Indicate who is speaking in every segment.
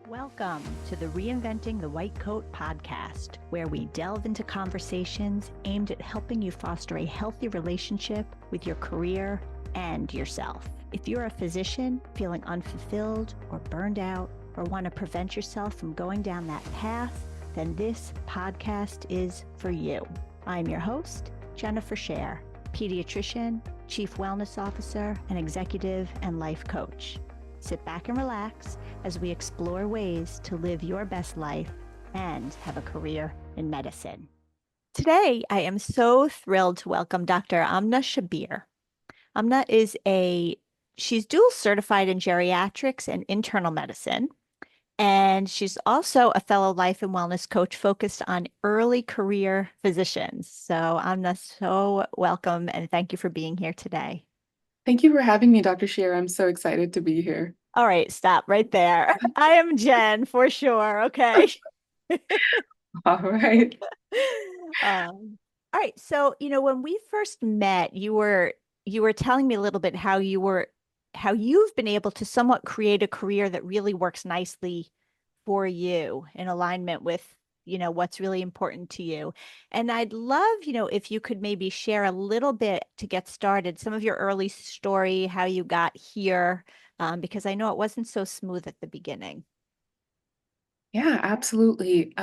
Speaker 1: Welcome to the Reinventing the White Coat podcast, where we delve into conversations aimed at helping you foster a healthy relationship with your career and yourself. If you're a physician feeling unfulfilled or burned out, or want to prevent yourself from going down that path, then this podcast is for you. I'm your host, Jennifer Scher, pediatrician, chief wellness officer, and executive and life coach. Sit back and relax as we explore ways to live your best life and have a career in medicine. Today, I am so thrilled to welcome Dr. Amna Shabbir. Amna she's dual certified in geriatrics and internal medicine, and she's also a fellow life and wellness coach focused on early career physicians. So Amna, so welcome and thank you for being here today.
Speaker 2: Thank you for having me, Dr. Shear. I'm so excited to be here.
Speaker 1: All right, stop right there. I am Jen for sure. Okay.
Speaker 2: All right.
Speaker 1: All right. So, when we first met, you were telling me a little bit how you've been able to somewhat create a career that really works nicely for you in alignment with, what's really important to you. And I'd love, if you could maybe share a little bit to get started, some of your early story, how you got here, because I know it wasn't so smooth at the beginning.
Speaker 2: Yeah, absolutely.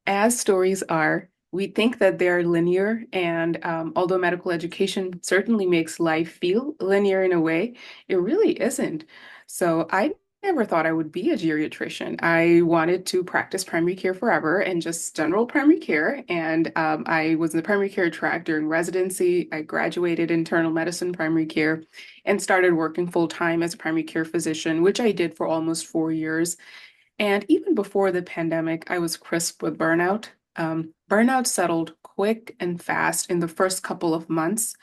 Speaker 2: As stories are, we think that they're linear, and although medical education certainly makes life feel linear in a way, it really isn't. So I never thought I would be a geriatrician. I wanted to practice primary care forever and just general primary care. And I was in the primary care track during residency. I graduated internal medicine primary care and started working full time as a primary care physician, which I did for almost 4 years. And even before the pandemic, I was crisp with burnout. Burnout settled quick and fast in the first couple of months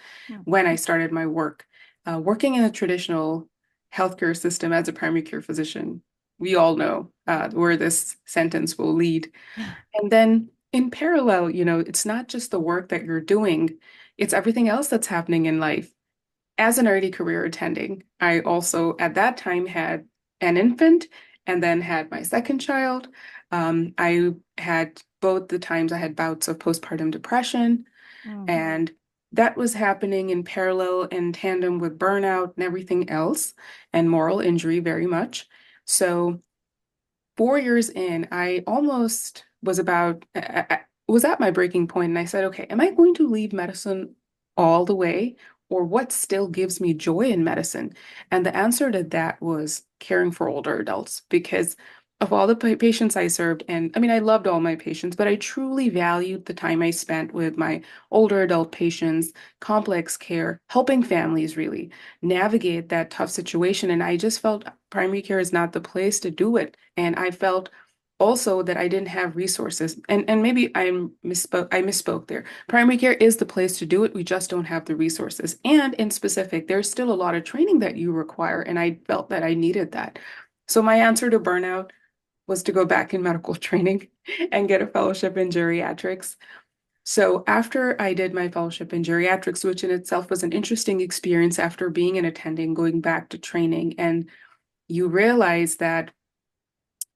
Speaker 2: when I started my work. Working in a traditional healthcare system as a primary care physician, we all know where this sentence will lead. And then in parallel, it's not just the work that you're doing, it's everything else that's happening in life. As an early career attending, I also at that time had an infant and then had my second child. I had both the times I had bouts of postpartum depression, and that was happening in parallel in tandem with burnout and everything else, and moral injury very much. So 4 years in, I almost was at my breaking point, and I said, okay, am I going to leave medicine all the way, or what still gives me joy in medicine? And the answer to that was caring for older adults, because of all the patients I served, and I mean, I loved all my patients, but I truly valued the time I spent with my older adult patients, complex care, helping families really navigate that tough situation. And I just felt primary care is not the place to do it. And I felt also that I didn't have resources. And maybe I misspoke there. Primary care is the place to do it. We just don't have the resources. And in specific, there's still a lot of training that you require. And I felt that I needed that. So my answer to burnout was to go back in medical training and get a fellowship in geriatrics. So after I did my fellowship in geriatrics, which in itself was an interesting experience after being an attending, going back to training, and you realize that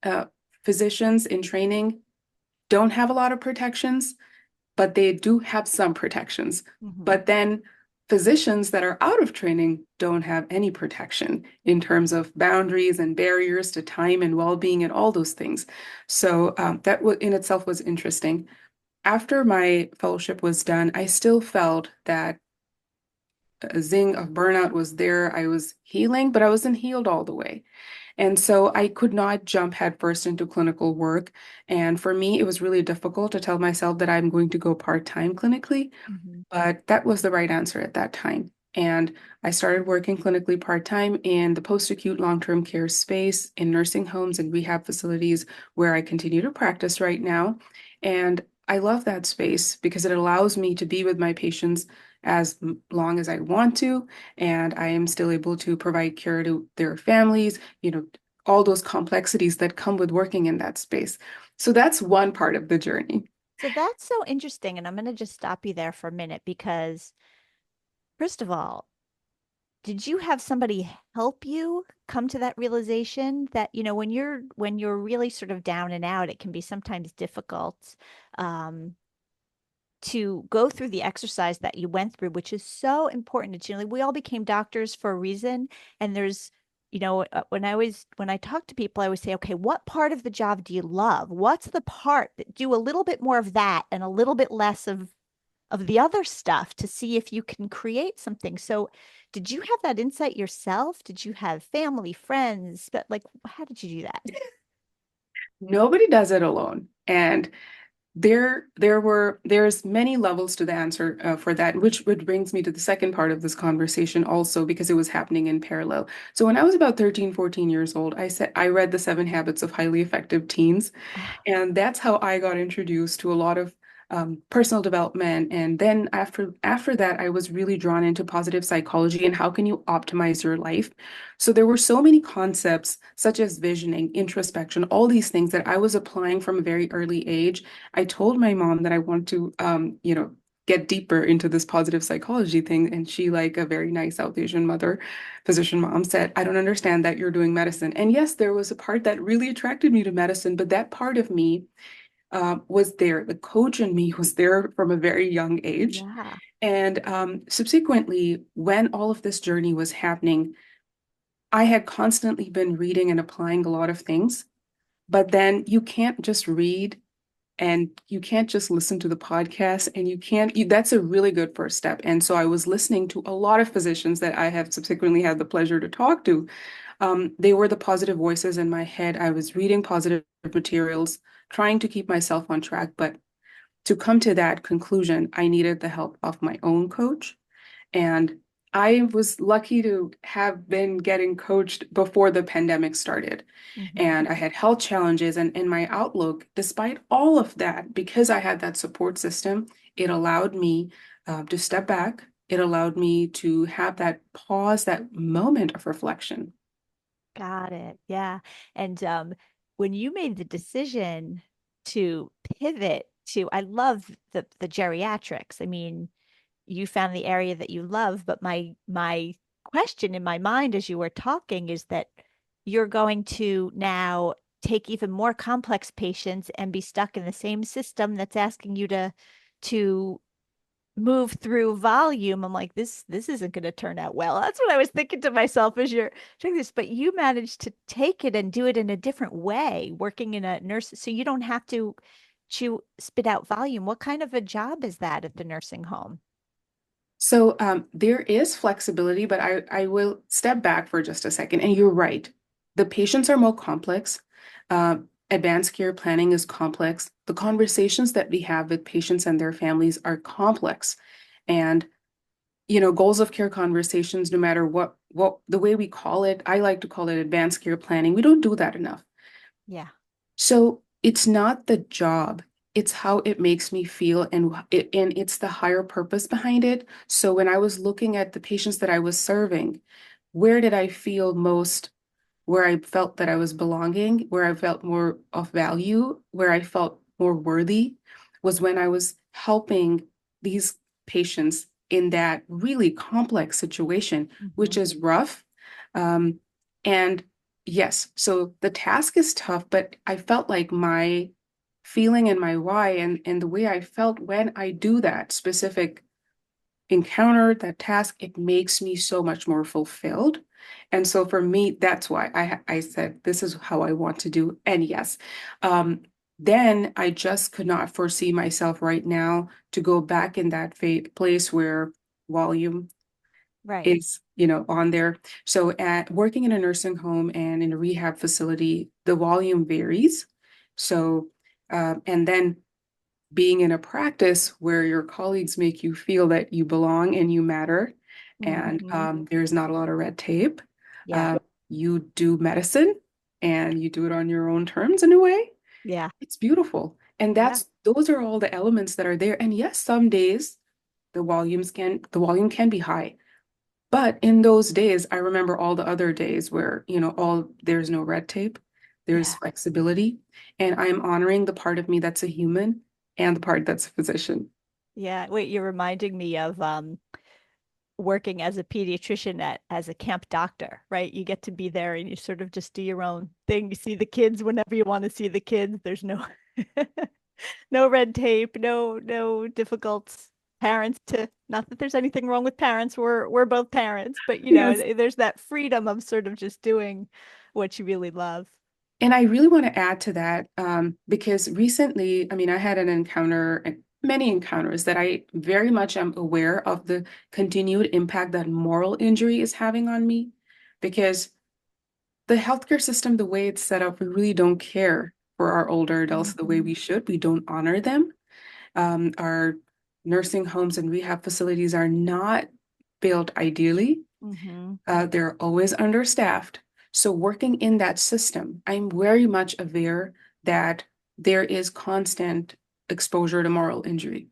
Speaker 2: uh, physicians in training don't have a lot of protections, but they do have some protections. But then physicians that are out of training don't have any protection in terms of boundaries and barriers to time and well-being and all those things. So that in itself was interesting. After my fellowship was done, I still felt that a zing of burnout was there. I was healing, but I wasn't healed all the way. And so I could not jump headfirst into clinical work. And for me, it was really difficult to tell myself that I'm going to go part-time clinically, but that was the right answer at that time. And I started working clinically part-time in the post-acute long-term care space in nursing homes and rehab facilities where I continue to practice right now. And I love that space because it allows me to be with my patients as long as I want to, and I am still able to provide care to their families, all those complexities that come with working in that space. So that's one part of the journey.
Speaker 1: So that's so interesting. And I'm going to just stop you there for a minute because, first of all, did you have somebody help you come to that realization that, when you're really sort of down and out, it can be sometimes difficult um, to go through the exercise that you went through, which is so important. It's, we all became doctors for a reason. And there's, when I talk to people, I always say, okay, what part of the job do you love? What's the part that do a little bit more of that and a little bit less of the other stuff to see if you can create something. So, did you have that insight yourself? Did you have family, friends? But like, how did you do that?
Speaker 2: Nobody does it alone. And there's many levels to the answer for that, which brings me to the second part of this conversation also because it was happening in parallel. So when I was about 13, 14 years old, I read The Seven Habits of Highly Effective Teens.
Speaker 1: Oh,
Speaker 2: And that's how I got introduced to a lot of personal development. And then after that, I was really drawn into positive psychology and how can you optimize your life. So there were so many concepts such as visioning, introspection, all these things that I was applying from a very early age. I told my mom that I want to, get deeper into this positive psychology thing. And she, like a very nice South Asian mother, physician mom, said, I don't understand that you're doing medicine. And yes, there was a part that really attracted me to medicine, but that part of me was there. The coach in me was there from a very young age.
Speaker 1: yeah.
Speaker 2: And subsequently, when all of this journey was happening, I had constantly been reading and applying a lot of things. But then you can't just read and you can't just listen to the podcast and that's a really good first step. And so I was listening to a lot of physicians that I have subsequently had the pleasure to talk to. They were the positive voices in my head. I was reading positive materials, trying to keep myself on track. But to come to that conclusion, I needed the help of my own coach. And I was lucky to have been getting coached before the pandemic started.
Speaker 1: Hmm.
Speaker 2: And I had health challenges. And in my outlook, despite all of that, because I had that support system, it allowed me to step back. It allowed me to have that pause, that moment of reflection.
Speaker 1: Got it. Yeah. And when you made the decision to pivot to, I love the geriatrics. I mean, you found the area that you love, but my question in my mind as you were talking is that you're going to now take even more complex patients and be stuck in the same system that's asking you to move through volume. I'm like, this isn't going to turn out well. That's what I was thinking to myself as you're doing this. But you managed to take it and do it in a different way, working in a nurse, so you don't have to spit out volume. What kind of a job is that at the nursing home?
Speaker 2: So there is flexibility, but I will step back for just a second. And you're right. The patients are more complex. Uh, Advanced care planning is complex. The conversations that we have with patients and their families are complex. And, goals of care conversations, no matter what the way we call it, I like to call it advanced care planning. We don't do that enough.
Speaker 1: Yeah.
Speaker 2: So it's not the job, it's how it makes me feel and it's the higher purpose behind it. So when I was looking at the patients that I was serving, where did I feel most, where I felt that I was belonging, where I felt more of value, where I felt more worthy was when I was helping these patients in that really complex situation, which
Speaker 1: Hmm.
Speaker 2: is rough. Um, and yes, so the task is tough, but I felt like my feeling and my why and the way I felt when I do that specific encounter, that task, it makes me so much more fulfilled. And so for me, that's why I said this is how I want to do. And yes, um, then I just could not foresee myself right now to go back in that place where volume
Speaker 1: Right.
Speaker 2: is, on there. So at working in a nursing home and in a rehab facility, the volume varies. So, and then being in a practice where your colleagues make you feel that you belong and you matter, and
Speaker 1: Hmm.
Speaker 2: there's not a lot of red tape.
Speaker 1: Yeah.
Speaker 2: Um, you do medicine and you do it on your own terms in a way.
Speaker 1: Yeah.
Speaker 2: It's beautiful. And
Speaker 1: Yeah.
Speaker 2: those are all the elements that are there. And yes, some days the volume can be high. But in those days, I remember all the other days where, there's no red tape, there's
Speaker 1: Yeah.
Speaker 2: flexibility, and I'm honoring the part of me that's a human and the part that's a physician.
Speaker 1: Yeah. Wait, you're reminding me of working as a pediatrician as a camp doctor, right? You get to be there and you sort of just do your own thing. You see the kids whenever you want to see the kids. There's no no red tape, no difficult parents to, not that there's anything wrong with parents. We're both parents, but
Speaker 2: Yes.
Speaker 1: there's that freedom of sort of just doing what you really love.
Speaker 2: And I really want to add to that because recently, I mean, I had an encounter, many encounters that I very much am aware of the continued impact that moral injury is having on me because the healthcare system, the way it's set up, we really don't care for our older adults the way
Speaker 1: Mhm.
Speaker 2: we should. We don't honor them. Our nursing homes and rehab facilities are not built ideally.
Speaker 1: Mhm.
Speaker 2: They're always understaffed. So working in that system, I'm very much aware that there is constant exposure to moral injury.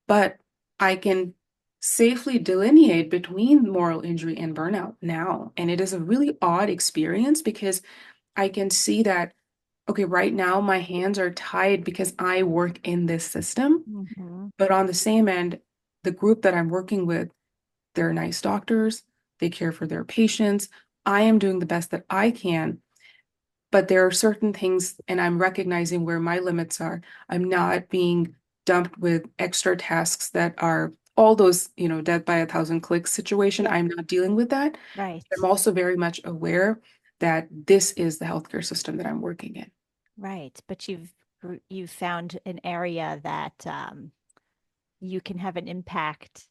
Speaker 2: But I can safely delineate between moral injury and burnout now. And it is a really odd experience because I can see that, okay, right now my hands are tied because I work in this system.
Speaker 1: Mhm.
Speaker 2: But on the same end, the group that I'm working with, they're nice doctors, they care for their patients. I am doing the best that I can, but there are certain things, and I'm recognizing where my limits are. I'm not being dumped with extra tasks that are all those, death by a thousand clicks situation.
Speaker 1: Yeah.
Speaker 2: I'm not dealing with that.
Speaker 1: Right.
Speaker 2: I'm also very much aware that this is the healthcare system that I'm working in.
Speaker 1: Right. But you've found an area that you can have an impact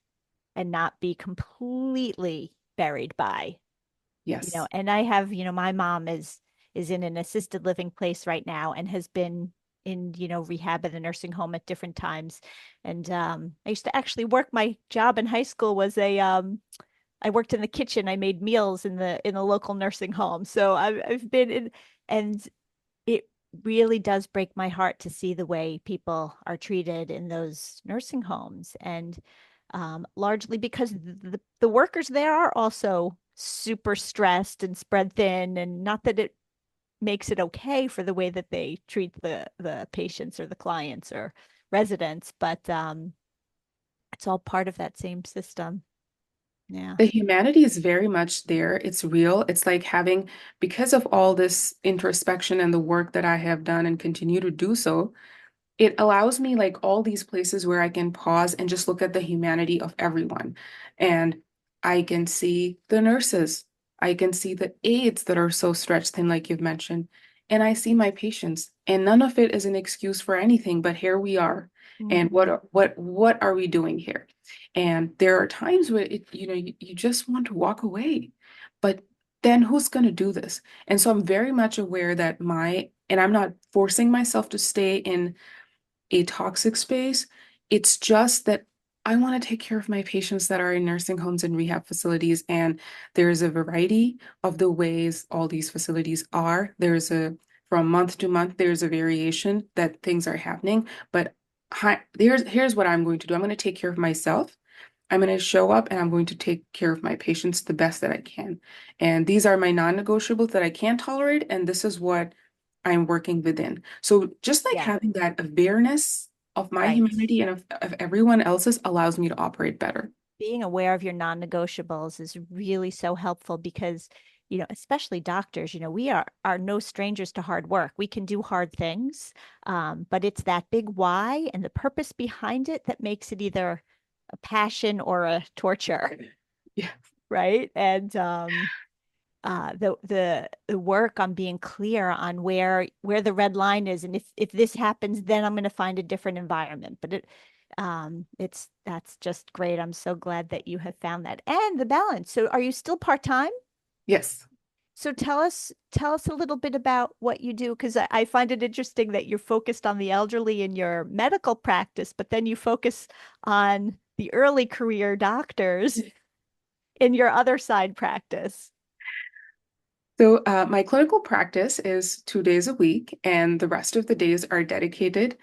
Speaker 1: and not be completely buried by.
Speaker 2: Yes.
Speaker 1: And I have, my mom is in an assisted living place right now and has been in, rehab at a nursing home at different times. And I used to actually work, my job in high school was I worked in the kitchen. I made meals in the local nursing home. So I've been in, and it really does break my heart to see the way people are treated in those nursing homes. And largely because the workers there are also super stressed and spread thin, and not that it makes it okay for the way that they treat the patients or the clients or residents, but it's all part of that same system. Yeah.
Speaker 2: The humanity is very much there. It's real. It's like having, because of all this introspection and the work that I have done and continue to do so, it allows me like all these places where I can pause and just look at the humanity of everyone. And I can see the nurses. I can see the aides that are so stretched thin, like you've mentioned. And I see my patients. And none of it is an excuse for anything, but here we are. And
Speaker 1: Mhm.
Speaker 2: what are we doing here? And there are times where you just want to walk away. But then who's going to do this? And so I'm very much aware that and I'm not forcing myself to stay in a toxic space. It's just that I want to take care of my patients that are in nursing homes and rehab facilities. And there's a variety of the ways all these facilities are. From month to month, there's a variation that things are happening. But here's what I'm going to do. I'm going to take care of myself. I'm going to show up and I'm going to take care of my patients the best that I can. And these are my non-negotiables that I can't tolerate. And this is what I'm working within. So just like
Speaker 1: Yeah.
Speaker 2: having that awareness of my
Speaker 1: Right.
Speaker 2: humanity and of everyone else's allows me to operate better.
Speaker 1: Being aware of your non-negotiables is really so helpful because, especially doctors, we are no strangers to hard work. We can do hard things, but it's that big why and the purpose behind it that makes it either a passion or a torture,
Speaker 2: Yeah.
Speaker 1: right? And the work on being clear on where the red line is, and if this happens, then I'm going to find a different environment. But that's just great. I'm so glad that you have found that and the balance. So are you still part-time?
Speaker 2: Yes.
Speaker 1: So tell us a little bit about what you do, because I find it interesting that you're focused on the elderly in your medical practice, but then you focus on the early career doctors in your other side practice.
Speaker 2: So my clinical practice is 2 days a week, and the rest of the days are dedicated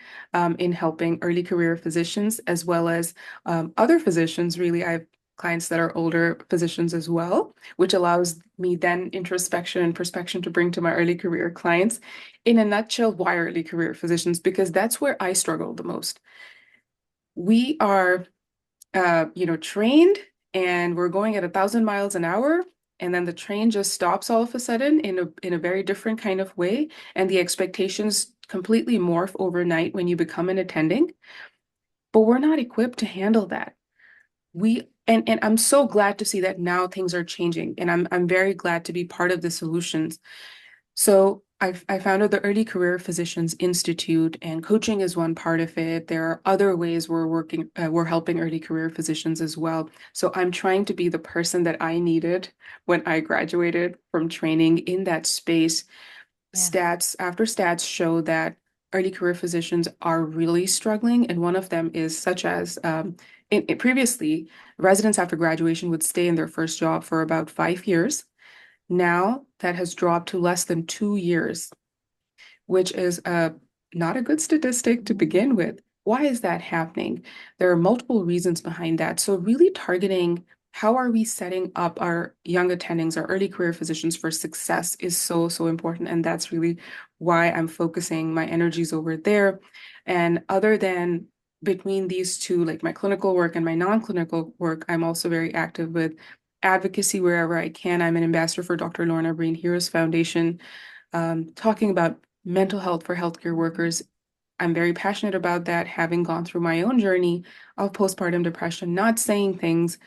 Speaker 2: in helping early career physicians as well as other physicians. Really, I have clients that are older physicians as well, which allows me then introspection and perspection to bring to my early career clients. In a nutshell, why early career physicians? Because that's where I struggle the most. We are trained and we're going at 1,000 miles an hour. And then the train just stops all of a sudden in a very different kind of way. And the expectations completely morph overnight when you become an attending. But we're not equipped to handle that. And I'm so glad to see that now things are changing. And I'm very glad to be part of the solutions. So I founded the Early Career Physicians Institute, and coaching is one part of it. There are other ways we're helping early career physicians as well. So I'm trying to be the person that I needed when I graduated from training in that space.
Speaker 1: Yeah.
Speaker 2: Stats show that early career physicians are really struggling, and one of them is such as previously, residents after graduation would stay in their first job for about 5 years. Now that has dropped to less than 2 years, which is not a good statistic to begin with. Why is that happening? There are multiple reasons behind that. So really targeting how are we setting up our young attendings, our early career physicians for success is so, so important. And that's really why I'm focusing my energies over there. And other than between these two, like my clinical work and my non-clinical work, I'm also very active with advocacy wherever I can. I'm an ambassador for Dr. Lorna Breen Heroes Foundation, talking about mental health for healthcare workers. I'm very passionate about that, having gone through my own journey of postpartum depression, not saying things,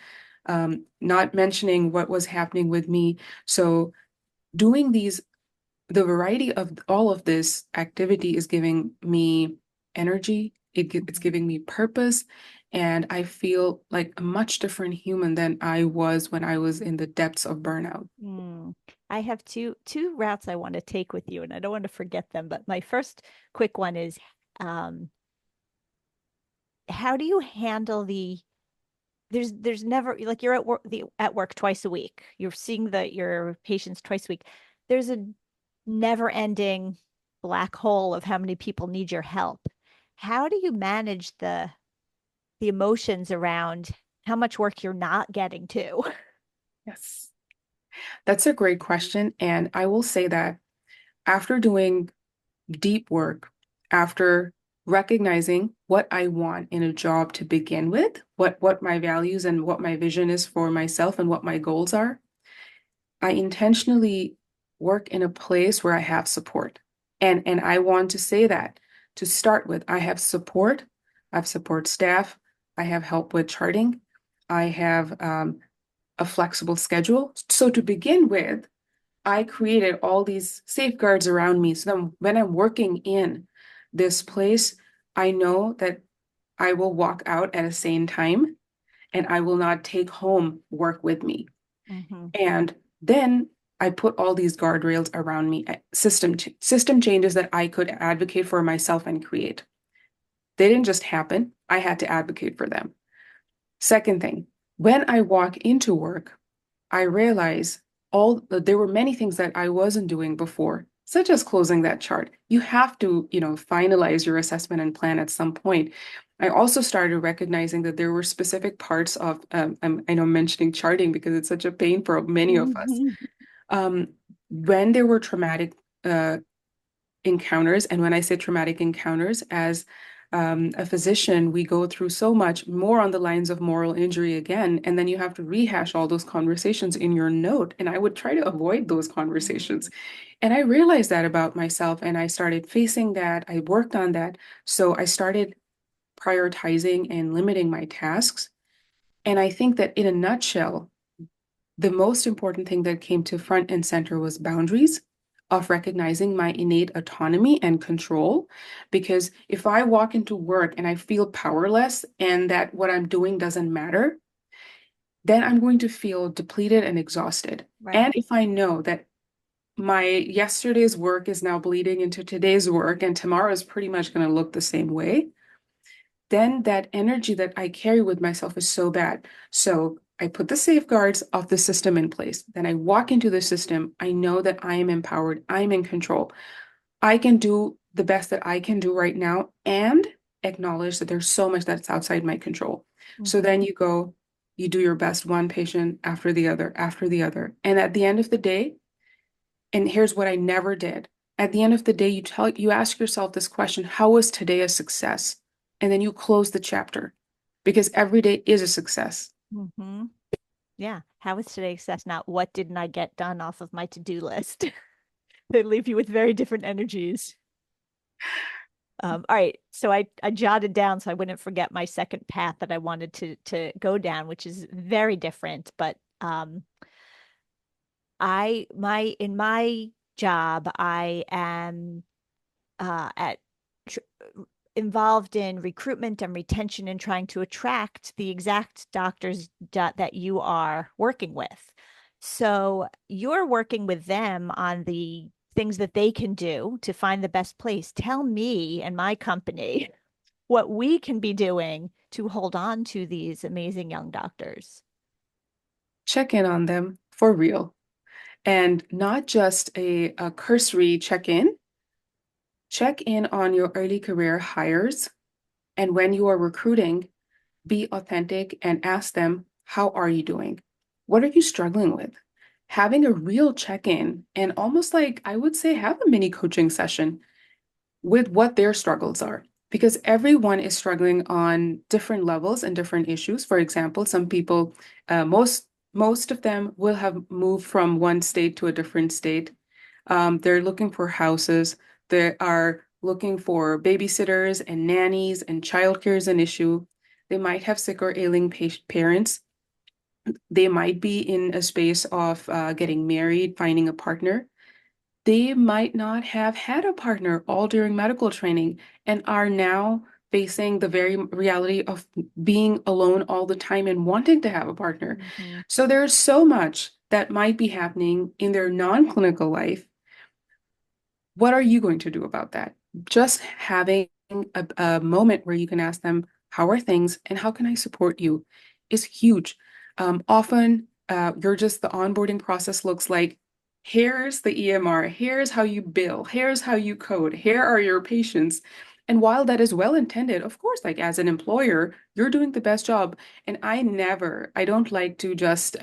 Speaker 2: not mentioning what was happening with me. So doing the variety of all of this activity is giving me energy. It's giving me purpose. And I feel like a much different human than I was when I was in the depths of burnout.
Speaker 1: Mm. I have two routes I want to take with you, and I don't want to forget them. But my first quick one is, um, how do you handle there's never, like, you're at work twice a week. You're seeing your patients twice a week. There's a never ending black hole of how many people need your help. How do you manage the emotions around how much work you're not getting to?
Speaker 2: Yes, that's a great question. And I will say that after doing deep work, after recognizing what I want in a job to begin with, what my values and what my vision is for myself and what my goals are, I intentionally work in a place where I have support. And I want to say that to start with, I have support staff, I have help with charting, I have a flexible schedule. So to begin with, I created all these safeguards around me. So then when I'm working in this place, I know that I will walk out at a sane time and I will not take home work with me.
Speaker 1: Hmm.
Speaker 2: And then I put all these guardrails around me, system changes that I could advocate for myself and create. They didn't just happen. I had to advocate for them. Second thing, when I walk into work, I realize there were many things that I wasn't doing before, such as closing that chart. You have to, finalize your assessment and plan at some point. I also started recognizing that there were specific parts of, I know I'm mentioning charting because it's such a pain for many of us. Um, when there were traumatic uh, encounters, and when I say traumatic encounters, as a physician, we go through so much more on the lines of moral injury again, and then you have to rehash all those conversations in your note. And I would try to avoid those conversations. And I realized that about myself, and I started facing that. I worked on that. So I started prioritizing and limiting my tasks. And I think that in a nutshell, the most important thing that came to front and center was boundaries of recognizing my innate autonomy and control. Because if I walk into work and I feel powerless and that what I'm doing doesn't matter, then I'm going to feel depleted and exhausted.
Speaker 1: Right.
Speaker 2: And if I know that my yesterday's work is now bleeding into today's work and tomorrow is pretty much going to look the same way, then that energy that I carry with myself is so bad. So I put the safeguards of the system in place. Then I walk into the system. I know that I am empowered. I'm in control. I can do the best that I can do right now and acknowledge that there's so much that's outside my control. So
Speaker 1: Mhm.
Speaker 2: then you do your best, one patient after the other, after the other. And at the end of the day, and here's what I never did. At the end of the day, you ask yourself this question, how was today a success? And then you close the chapter because every day is a success.
Speaker 1: Mhm. Yeah. How was today's success? Not what didn't I get done off of my to-do list? They leave you with very different energies. All right. So I jotted down so I wouldn't forget my second path that I wanted to go down, which is very different. But in my job, I am at tr involved in recruitment and retention and trying to attract the exact doctors that you are working with. So you're working with them on the things that they can do to find the best place. Tell me and my company what we can be doing to hold on to these amazing young doctors.
Speaker 2: Check in on them for real. And not just a cursory check-in. Check in on your early career hires. And when you are recruiting, be authentic and ask them, how are you doing? What are you struggling with? Having a real check-in and almost like I would say have a mini coaching session with what their struggles are. Because everyone is struggling on different levels and different issues. For example, some people, most of them will have moved from one state to a different state. They're looking for houses. They are looking for babysitters and nannies, and childcare is an issue. They might have sick or ailing parents. They might be in a space of getting married, finding a partner. They might not have had a partner all during medical training and are now facing the very reality of being alone all the time and wanting to have a partner.
Speaker 1: Mhm.
Speaker 2: So there's so much that might be happening in their non-clinical life. What are you going to do about that? Just having a moment where you can ask them, how are things and how can I support you is huge. Often, you're just the onboarding process looks like, here's the EMR, here's how you bill, here's how you code, here are your patients. And while that is well intended, of course, like as an employer, you're doing the best job. And I don't like to just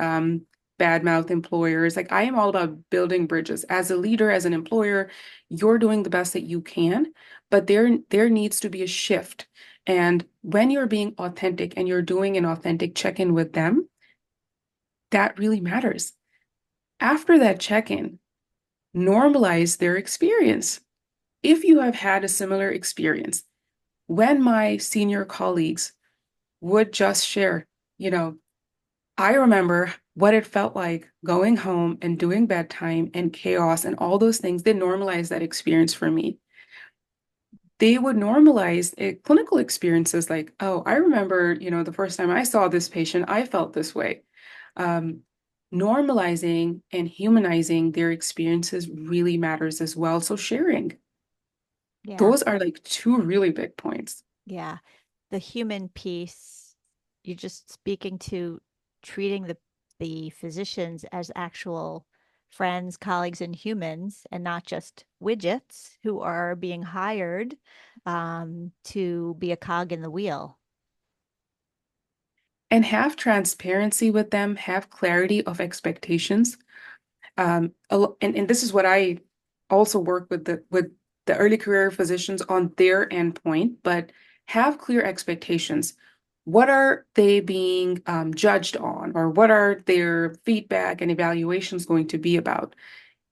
Speaker 2: badmouth employers. Like I am all about building bridges. As a leader, as an employer, you're doing the best that you can, but there needs to be a shift. And when you're being authentic and you're doing an authentic check-in with them, that really matters. After that check-in, normalize their experience. If you have had a similar experience, when my senior colleagues would just share, you know, I remember what it felt like going home and doing bedtime and chaos and all those things. They normalized that experience for me. They would normalize clinical experiences like, oh, I remember, the first time I saw this patient, I felt this way. Um, Normalizing and humanizing their experiences really matters as well. So sharing,
Speaker 1: Yeah.
Speaker 2: those are like two really big points.
Speaker 1: Yeah. The human piece, you're just speaking to treating the physicians as actual friends, colleagues, and humans, and not just widgets who are being hired to be a cog in the wheel.
Speaker 2: And have transparency with them, have clarity of expectations. And this is what I also work with the early career physicians on their endpoint, but have clear expectations. What are they being judged on, or what are their feedback and evaluations going to be about?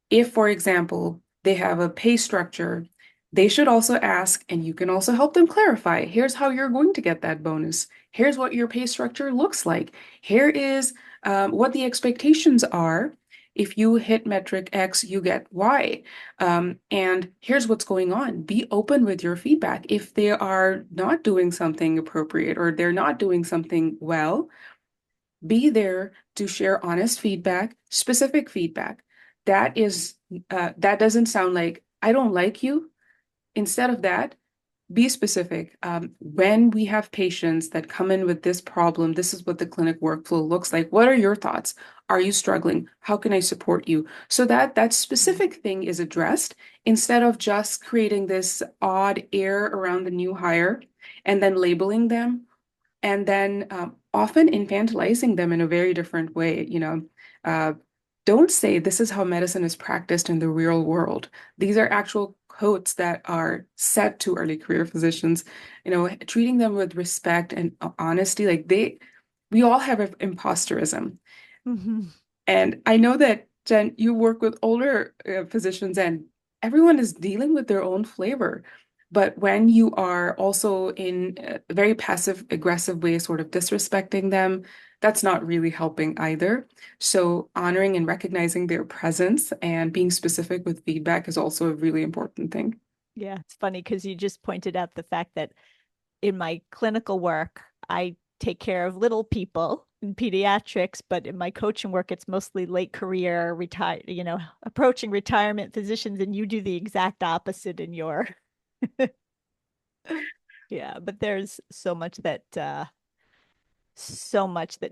Speaker 2: If, for example, they have a pay structure, they should also ask, and you can also help them clarify, here's how you're going to get that bonus. Here's what your pay structure looks like. Here is what the expectations are. If you hit metric X, you get Y. And here's what's going on. Be open with your feedback. If they are not doing something appropriate or they're not doing something well, be there to share honest feedback, specific feedback. That doesn't sound like I don't like you. Instead of that, be specific. When we have patients that come in with this problem, this is what the clinic workflow looks like. What are your thoughts? Are you struggling? How can I support you? So that specific thing is addressed instead of just creating this odd air around the new hire and then labeling them and then often infantilizing them in a very different way. Uh, don't say this is how medicine is practiced in the real world. These are actual codes that are set to early career physicians, treating them with respect and honesty. We all have imposterism.
Speaker 1: Mhm.
Speaker 2: And I know that, Jen, you work with older physicians and everyone is dealing with their own flavor. But when you are also in a very passive aggressive way, sort of disrespecting them, that's not really helping either. So honoring and recognizing their presence and being specific with feedback is also a really important thing.
Speaker 1: Yeah, it's funny because you just pointed out the fact that in my clinical work, I take care of little people in pediatrics, but in my coaching work, it's mostly late career, retire, approaching retirement physicians, and you do the exact opposite in your. Yeah, but there's so much that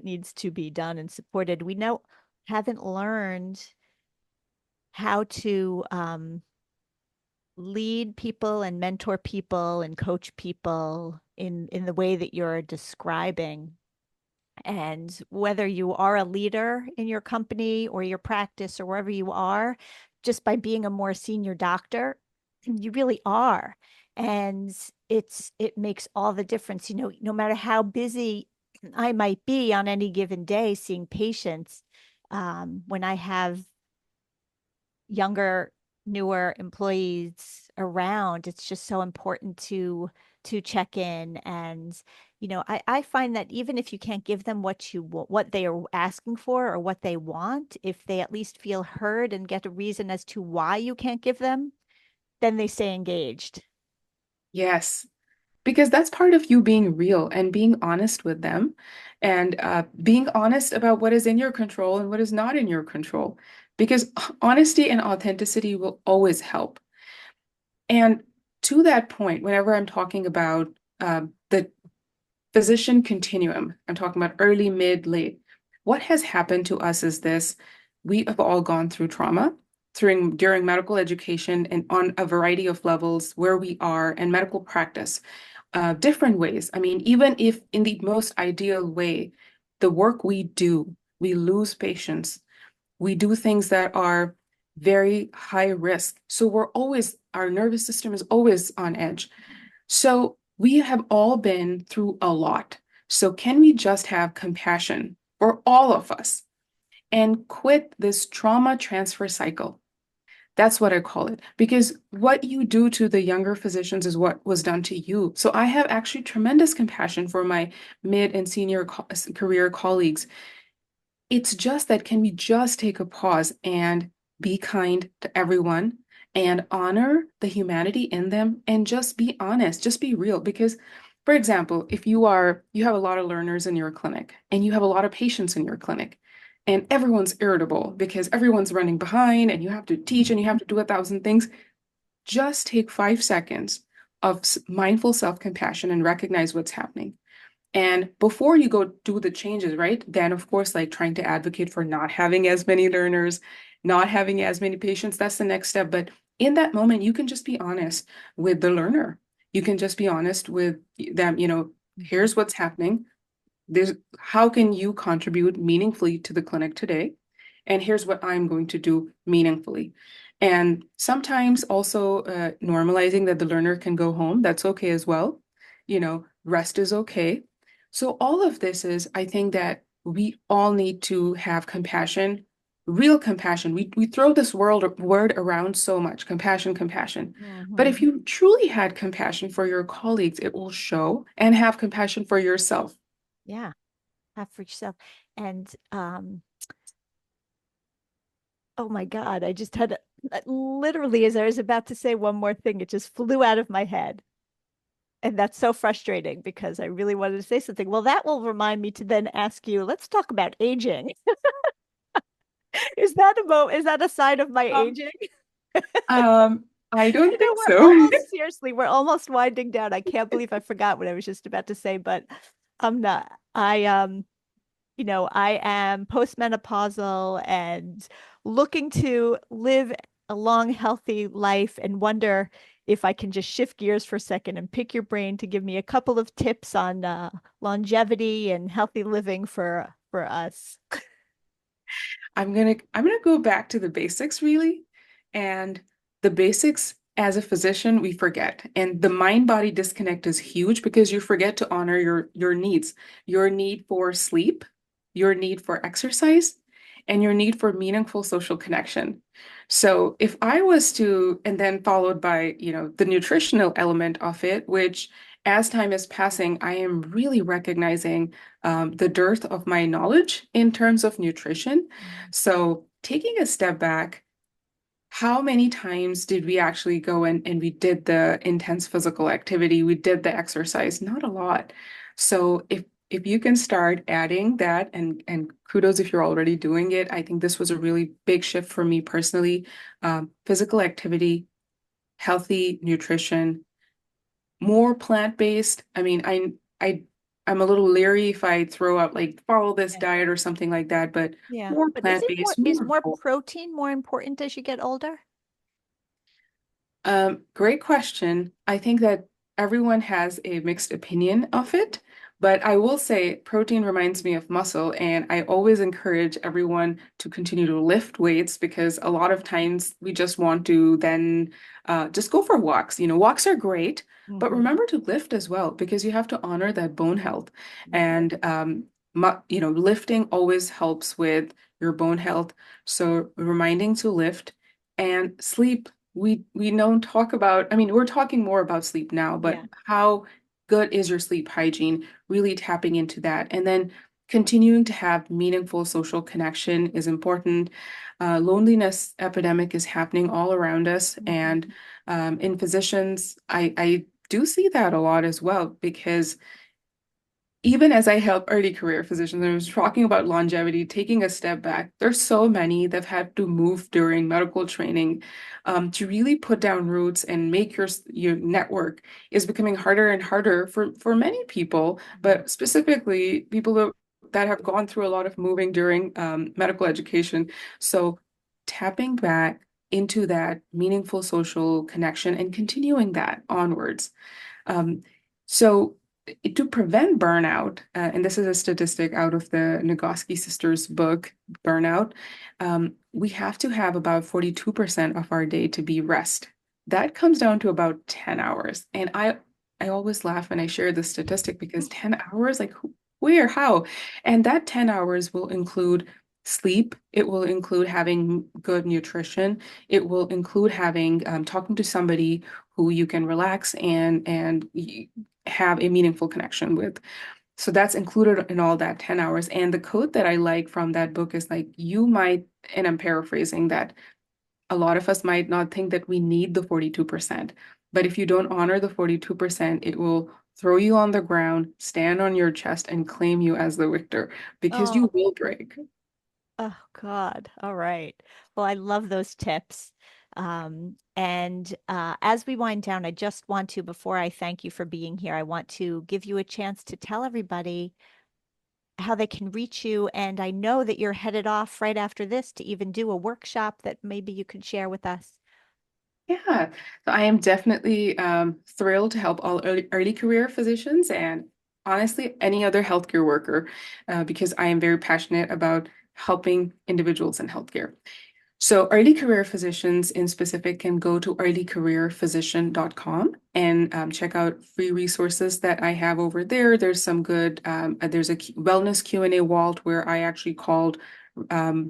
Speaker 1: needs to be done and supported. We know haven't learned how to lead people and mentor people and coach people in the way that you're describing. And whether you are a leader in your company or your practice or wherever you are, just by being a more senior doctor, you really are. And it makes all the difference. No matter how busy I might be on any given day seeing patients, when I have younger, newer employees around, it's just so important to check in. And I find that even if you can't give them what they are asking for or what they want, if they at least feel heard and get a reason as to why you can't give them, then they stay engaged.
Speaker 2: Yes, because that's part of you being real and being honest with them and being honest about what is in your control and what is not in your control. Because honesty and authenticity will always help. And to that point, whenever I'm talking about the physician continuum, I'm talking about early, mid, late. What has happened to us is this: we have all gone through trauma during medical education and on a variety of levels where we are and medical practice, different ways. I mean, even if in the most ideal way, the work we do, we lose patients, we do things that are very high risk. So our nervous system is always on edge. So we have all been through a lot. So can we just have compassion for all of us and quit this trauma transfer cycle? That's what I call it. Because what you do to the younger physicians is what was done to you. So I have actually tremendous compassion for my mid and senior career colleagues. It's just that, can we just take a pause and be kind to everyone and honor the humanity in them and just be honest, just be real? Because, for example, if you have a lot of learners in your clinic and you have a lot of patients in your clinic and everyone's irritable because everyone's running behind and you have to teach and you have to do 1,000 things, just take 5 seconds of mindful self-compassion and recognize what's happening. And before you go do the changes, right? Then, of course, like trying to advocate for not having as many learners, not having as many patients, that's the next step. But in that moment, you can just be honest with the learner. You can just be honest with them,
Speaker 1: Mhm.
Speaker 2: here's what's happening. How can you contribute meaningfully to the clinic today? And here's what I'm going to do meaningfully. And sometimes also normalizing that the learner can go home. That's okay as well. Rest is okay. So all of this is, I think that we all need to have compassion, real compassion. We throw this word around so much, compassion, compassion. But if
Speaker 1: Mhm.
Speaker 2: you truly had compassion for your colleagues, it will show, and have compassion for yourself.
Speaker 1: Yeah, have for yourself. And oh my God, I just had literally as I was about to say one more thing, it just flew out of my head. And that's so frustrating because I really wanted to say something. Well, that will remind me to then ask you, let's talk about aging. Is that a sign of my
Speaker 2: Um,
Speaker 1: aging?
Speaker 2: I don't think
Speaker 1: We're
Speaker 2: so.
Speaker 1: almost seriously, we're almost winding down. I can't believe I forgot what I was just about to say, but I'm not. I am postmenopausal and looking to live a long, healthy life and wonder if I can just shift gears for a second and pick your brain to give me a couple of tips on longevity and healthy living for us.
Speaker 2: I'm gonna go back to the basics really. And the basics as a physician, we forget. And the mind-body disconnect is huge because you forget to honor your needs, your need for sleep, your need for exercise, and your need for meaningful social connection. So if I was to, and then followed by, the nutritional element of it, which as time is passing, I am really recognizing the dearth of my knowledge in terms of nutrition. So taking a step back, how many times did we actually go and we did the intense physical activity? We did the exercise? Not a lot. So if you can start adding that, and kudos if you're already doing it, I think this was a really big shift for me personally. Physical activity, healthy nutrition, more plant-based. I mean, I'm a little leery if I throw out like follow this
Speaker 1: Yeah.
Speaker 2: diet or something like that, but
Speaker 1: Yeah.
Speaker 2: more
Speaker 1: But
Speaker 2: plant-based,
Speaker 1: is
Speaker 2: more
Speaker 1: more
Speaker 2: whole.
Speaker 1: protein more important as you get older?
Speaker 2: Great question. I think that everyone has a mixed opinion of it, but I will say protein reminds me of muscle, and I always encourage everyone to continue to lift weights because a lot of times we just want to then just go for walks. Walks are great, but
Speaker 1: Hmm.
Speaker 2: remember to lift as well because you have to honor that bone health.
Speaker 1: Right.
Speaker 2: And lifting always helps with your bone health. So reminding to lift and sleep. We don't talk about, I mean, we're talking more about sleep now, but
Speaker 1: Yeah.
Speaker 2: how good is your sleep hygiene? Really tapping into that. And then continuing to have meaningful social connection is important. Loneliness epidemic is happening all around us. And
Speaker 1: Mhm.
Speaker 2: in physicians, I do see that a lot as well, because even as I help early career physicians, I was talking about longevity, taking a step back. There's so many that have to move during medical training to really put down roots and make your network is becoming harder and harder for many people,
Speaker 1: Mhm.
Speaker 2: but specifically people that have gone through a lot of moving during medical education. So tapping back into that meaningful social connection and continuing that onwards. Um, so to prevent burnout, and this is a statistic out of the Nagoski sisters book, Burnout, we have to have about 42% of our day to be rest. That comes down to about 10 hours. And I always laugh when I share this statistic because 10 hours, like where, how? And that 10 hours will include sleep. It will include having good nutrition. It will include having talking to somebody who you can relax and have a meaningful connection with. So that's included in all that 10 hours. And the quote that I like from that book is like, you might, and I'm paraphrasing that, a lot of us might not think that we need the 42%. But if you don't honor the 42%, it will throw you on the ground, stand on your chest, and claim you as the victor because
Speaker 1: Oh,
Speaker 2: you will break.
Speaker 1: oh God. All right. Well, I love those tips. And as we wind down, I just want to, before I thank you for being here, I want to give you a chance to tell everybody how they can reach you. And I know that you're headed off right after this to even do a workshop that maybe you could share with us.
Speaker 2: Yeah, so I am definitely thrilled to help all early career physicians and honestly any other healthcare worker because I am very passionate about helping individuals in healthcare. So early career physicians in specific can go to earlycareerphysician.com and check out free resources that I have over there. There's some good, there's a wellness Q&A vault where I actually called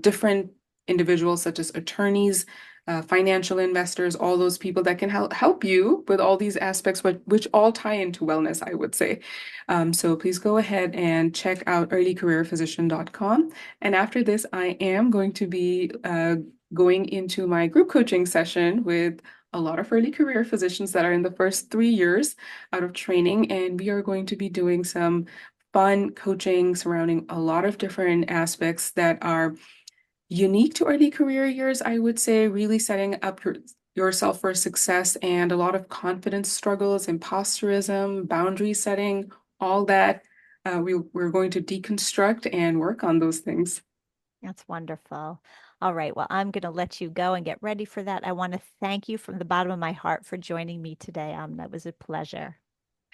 Speaker 2: different individuals such as attorneys, financial investors, all those people that can help you with all these aspects, which all tie into wellness, I would say. So please go ahead and check out earlycareerphysician.com. And after this, I am going to be going into my group coaching session with a lot of early career physicians that are in the first 3 years out of training. And we are going to be doing some fun coaching surrounding a lot of different aspects that are unique to early career years, I would say, really setting up yourself for success and a lot of confidence struggles, imposterism, boundary setting, all that. We're going to deconstruct and work on those things.
Speaker 1: That's wonderful. All right. Well, I'm going to let you go and get ready for that. I want to thank you from the bottom of my heart for joining me today. That was a pleasure.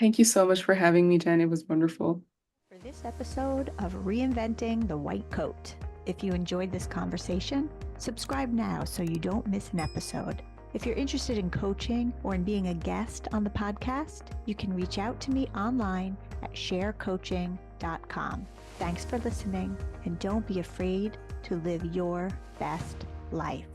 Speaker 2: Thank you so much for having me, Jen. It was wonderful.
Speaker 1: For this episode of Reinventing the White Coat. If you enjoyed this conversation, subscribe now so you don't miss an episode. If you're interested in coaching or in being a guest on the podcast, you can reach out to me online at sharecoaching.com. Thanks for listening, and don't be afraid to live your best life.